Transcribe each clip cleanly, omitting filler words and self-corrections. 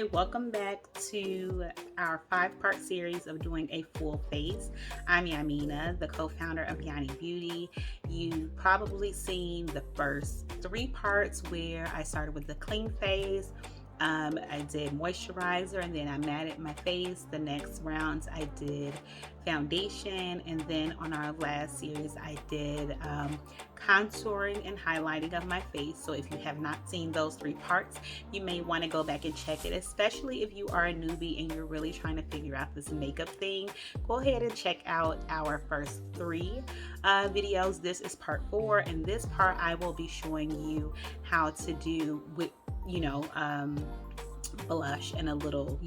Hi, welcome back to our 5-part series of doing a full face. I'm Yamina, the co-founder of Yany Beauty. You've probably seen the first 3 parts where I started with the clean face. I did moisturizer and then I matted my face. The next rounds I did foundation, and then on our last series I did contouring and highlighting of my face. So if you have not seen those 3 parts, you may want to go back and check it, especially if you are a newbie and you're really trying to figure out this makeup thing. Go ahead and check out our first 3 videos. This is part 4, and this part I will be showing you how to do with blush and a little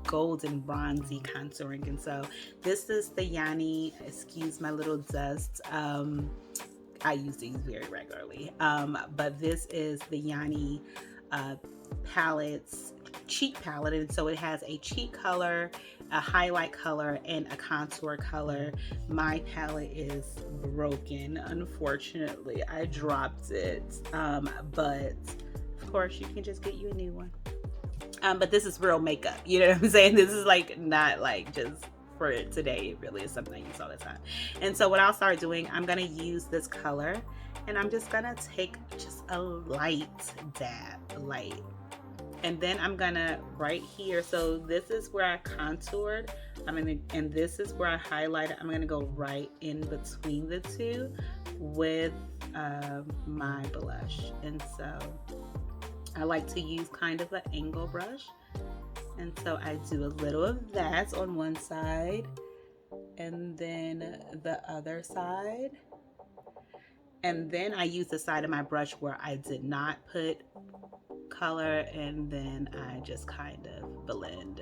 golden bronzy contouring. And so this is the Yany, excuse my little dust, I use these very regularly, but this is the Yany palettes, cheek palette, and so it has a cheek color, a highlight color, and a contour color. My palette is broken, unfortunately. I dropped it, but of course you can just get you a new one. But this is real makeup, you know what I'm saying? This is like not like just for today. It really is something I use all the time. And so what I'll start doing, I'm gonna use this color and I'm just gonna take just a light dab, and then I'm gonna right here, so this is where I contoured, and this is where I highlighted. I'm gonna go right in between the two with my blush. And so I like to use kind of an angle brush, and so I do a little of that on one side and then the other side, and then I use the side of my brush where I did not put color, and then I just kind of blend.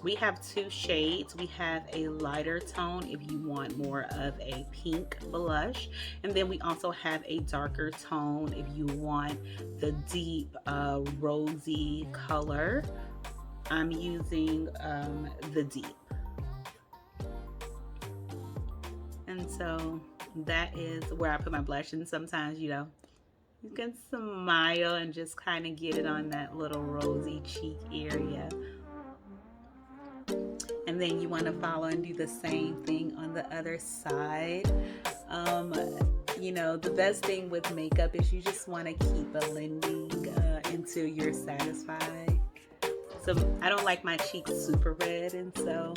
We have 2 shades. We have a lighter tone if you want more of a pink blush, and then we also have a darker tone if you want the deep rosy color. I'm using the deep. And so that is where I put my blush, and sometimes you can smile and just kind of get it on that little rosy cheek area. And then you want to follow and do the same thing on the other side. The best thing with makeup is you just want to keep blending until you're satisfied. So I don't like my cheeks super red, and so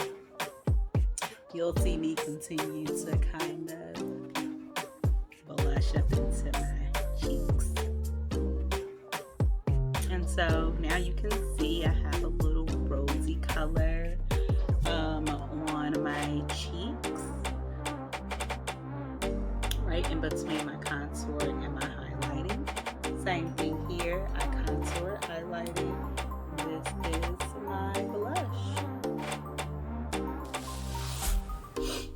you'll see me continue to kind of blush up into my cheeks. And so now you can see I have a little rosy color on my cheeks, right in between my contour and my highlighting. Same thing here, I contour, highlighting. This is my blush.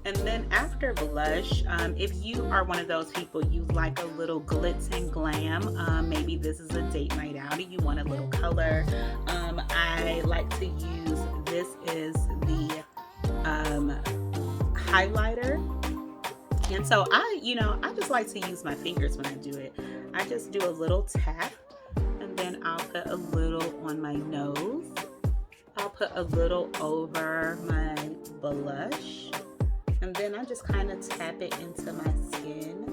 And then after blush, if you are one of those people you like a little glitz and glam, maybe this is a date night out and you want a little color, I like to use, this is the highlighter. And so I just like to use my fingers when I do it. I just do a little tap, and then I'll put a little on my nose. I'll put a little over my blush, and then I just kind of tap it into my skin.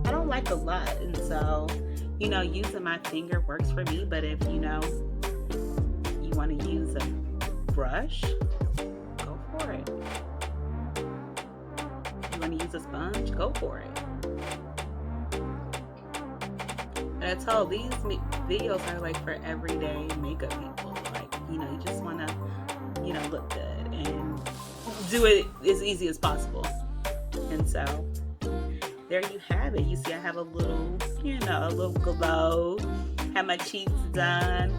I don't like a lot, and so using my finger works for me. But if you want to use a brush, go for it. You want to use a sponge, go for it. And I told these videos are like for everyday makeup people. Like, you just want to, look good and do it as easy as possible. And so there you have it. You see I have a little, a little glow. Have my cheeks done.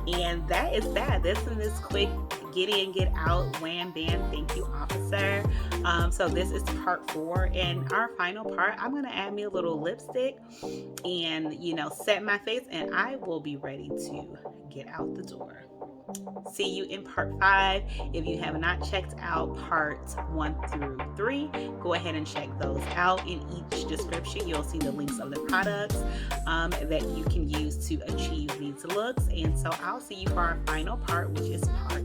And that is that. This is quick get in, get out, wham, bam, thank you, officer. So this is part 4, and our final part, I'm gonna add me a little lipstick and set my face, and I will be ready to get out the door. See you in part 5. If you have not checked out parts 1 through 3, go ahead and check those out. In each description, you'll see the links of the products that you can use to achieve these looks. And so I'll see you for our final part, which is part